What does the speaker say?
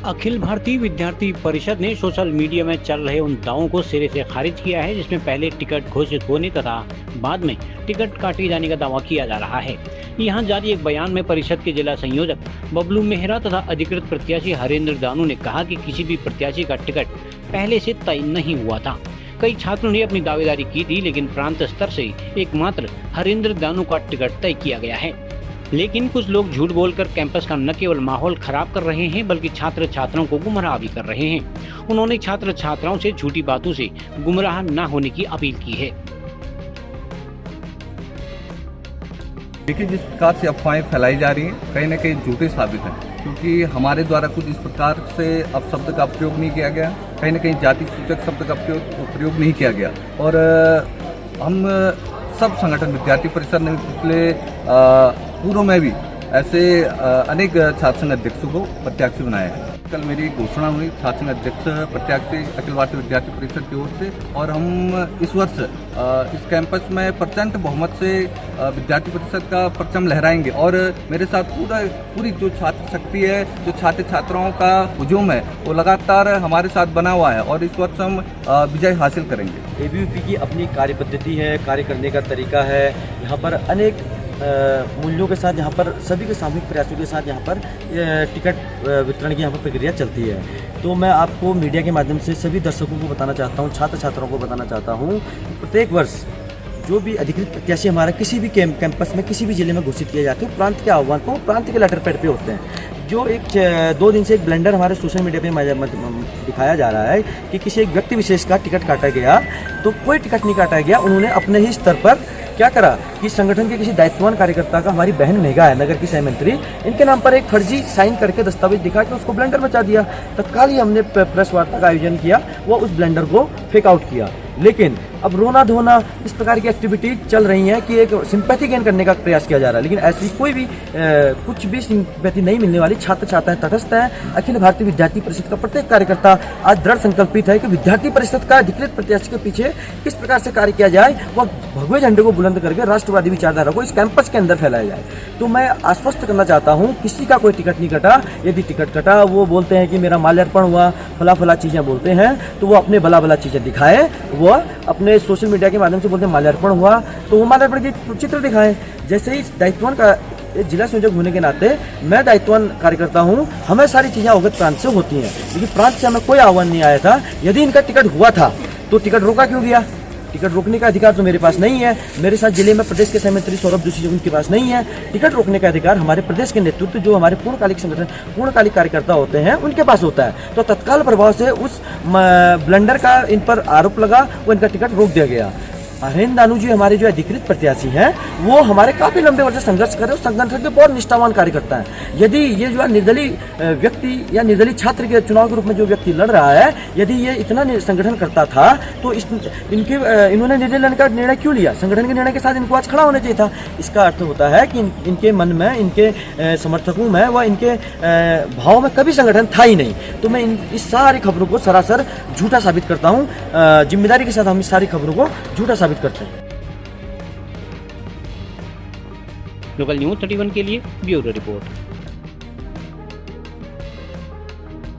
अखिल भारतीय विद्यार्थी परिषद ने सोशल मीडिया में चल रहे उन दावों को सिरे से खारिज किया है जिसमें पहले टिकट घोषित होने तथा बाद में टिकट काटे जाने का दावा किया जा रहा है। यहां जारी एक बयान में परिषद के जिला संयोजक बबलू मेहरा तथा अधिकृत प्रत्याशी हरेंद्र दानू ने कहा कि किसी भी प्रत्याशी का टिकट पहले से तय नहीं हुआ था। कई छात्रों ने अपनी दावेदारी की थी, लेकिन प्रांत स्तर से एकमात्र हरेंद्र दानू का टिकट तय किया गया है। लेकिन कुछ लोग झूठ बोलकर कैंपस का न केवल माहौल खराब कर रहे हैं बल्कि छात्र छात्राओं को गुमराह भी कर रहे हैं। उन्होंने छात्र छात्राओं से झूठी बातों से गुमराह न होने की अपील की है। देखिए, जिस प्रकार से अफवाहें फैलाई जा रही हैं कहीं न कहीं झूठे साबित हैं, क्योंकि हमारे द्वारा कुछ इस प्रकार से अपशब्द का प्रयोग नहीं किया गया, कहीं न कहीं जाति सूचक शब्द का प्रयोग नहीं किया गया। और हम सब संगठन विद्यार्थी परिषद ने पिछले पूर्व में भी ऐसे अनेक छात्र संघ अध्यक्षों को प्रत्याशी बनाया है। कल मेरी घोषणा हुई छात्र संघ अध्यक्ष प्रत्याशी अखिल भारतीय विद्यार्थी परिषद की ओर से, और हम इस वर्ष इस कैंपस में प्रचंड बहुमत से विद्यार्थी परिषद का परचम लहराएंगे। और मेरे साथ पूरी जो छात्र शक्ति है, जो छात्र छात्राओं का हुजूम है, वो लगातार हमारे साथ बना हुआ है और इस वर्ष हम विजय हासिल करेंगे। एबीवीपी की अपनी कार्य पद्धति है, कार्य करने का तरीका है। यहाँ पर अनेक मूल्यों के साथ, यहाँ पर सभी के सामूहिक प्रयासों के साथ यहाँ पर टिकट वितरण की यहाँ पर प्रक्रिया चलती है। तो मैं आपको मीडिया के माध्यम से सभी दर्शकों को बताना चाहता हूँ, छात्र छात्राओं को बताना चाहता हूँ, प्रत्येक वर्ष जो भी अधिकृत प्रत्याशी हमारा किसी भी कैंपस में किसी भी जिले में घोषित किए जाते हैं, प्रांत के आह्वान पर प्रांत के लेटर पैड पे होते हैं। जो एक 2 दिन से एक ब्लेंडर हमारे सोशल मीडिया पे दिखाया जा रहा है कि किसी एक व्यक्ति विशेष का टिकट काटा गया, तो कोई टिकट नहीं काटा गया। उन्होंने अपने ही स्तर पर क्या करा कि संगठन के किसी दायित्ववान कार्यकर्ता का, हमारी बहन मेघा है नगर की सहमंत्री, इनके नाम पर एक फर्जी साइन करके दस्तावेज दिखा के उसको ब्लेंडर मचा दिया। तत्काल ही हमने प्रेस वार्ता का आयोजन किया, वो उस ब्लेंडर को फेक आउट किया। लेकिन अब रोना धोना इस प्रकार की एक्टिविटी चल रही है कि एक सिंपैथी गेन करने का प्रयास किया जा रहा है, लेकिन ऐसी कोई भी कुछ भी सिंपैथी नहीं मिलने वाली। छात्र छात्राएं तटस्थ हैं। अखिल भारतीय विद्यार्थी परिषद का प्रत्येक कार्यकर्ता आज दृढ़ संकल्पित है कि विद्यार्थी परिषद का अधिकृत प्रत्याशी के पीछे किस प्रकार से कार्य किया जाए, वह भगवे झंडे को बुलंद करके राष्ट्रवादी विचारधारा को इस कैंपस के अंदर फैलाया जाए। तो मैं आश्वस्त करना चाहता हूँ, किसी का कोई टिकट नहीं कटा। यदि टिकट कटा, वो बोलते हैं कि मेरा माल्यार्पण हुआ, फला चीजें बोलते हैं, तो वो अपने भला चीजें दिखाए। वो अपने सोशल मीडिया के माध्यम से बोलते हैं माल्यार्पण हुआ, तो वो माल्यार्पण के चित्र दिखाएं। जैसे ही दायित्ववान का जिला संयोजक होने के नाते मैं दायित्ववान कार्यकर्ता हूँ, हमें सारी चीजें अवगत प्रांत से होती हैं, लेकिन प्रांत से हमें कोई आह्वान नहीं आया था। यदि इनका टिकट हुआ था तो टिकट रोका क्यों गया? टिकट रोकने का अधिकार तो मेरे पास नहीं है। मेरे साथ जिले में प्रदेश के सहमंत्री सौरभ जोशी उनके पास नहीं है। टिकट रोकने का अधिकार हमारे प्रदेश के नेतृत्व, जो हमारे पूर्णकालिक संगठन पूर्णकालिक कार्यकर्ता होते हैं, उनके पास होता है। तो तत्काल प्रभाव से उस ब्लंडर का इन पर आरोप लगा, वो इनका टिकट रोक दिया गया। हरेंद्र दानू जी हमारे जो अधिकृत प्रत्याशी हैं, वो हमारे काफी लंबे वर्ष से संघर्ष कर रहे हैं, संगठन के बहुत निष्ठावान कार्यकर्ता हैं। यदि ये जो निर्दलीय व्यक्ति या निर्दलीय छात्र के चुनाव के रूप में जो व्यक्ति लड़ रहा है, यदि ये इतना संगठन करता था तो इन्होंने निर्णय क्यों लिया? संगठन के निर्णय के साथ इनको आज खड़ा होना चाहिए था। इसका अर्थ होता है कि इनके मन में, इनके समर्थकों में व इनके भाव में कभी संगठन था ही नहीं। तो मैं इस सारी खबरों को सरासर झूठा साबित करता हूँ। जिम्मेदारी के साथ हम इस सारी खबरों को झूठा साबित करते हैं। लोकल न्यूज़ 31 के लिए ब्यूरो रिपोर्ट।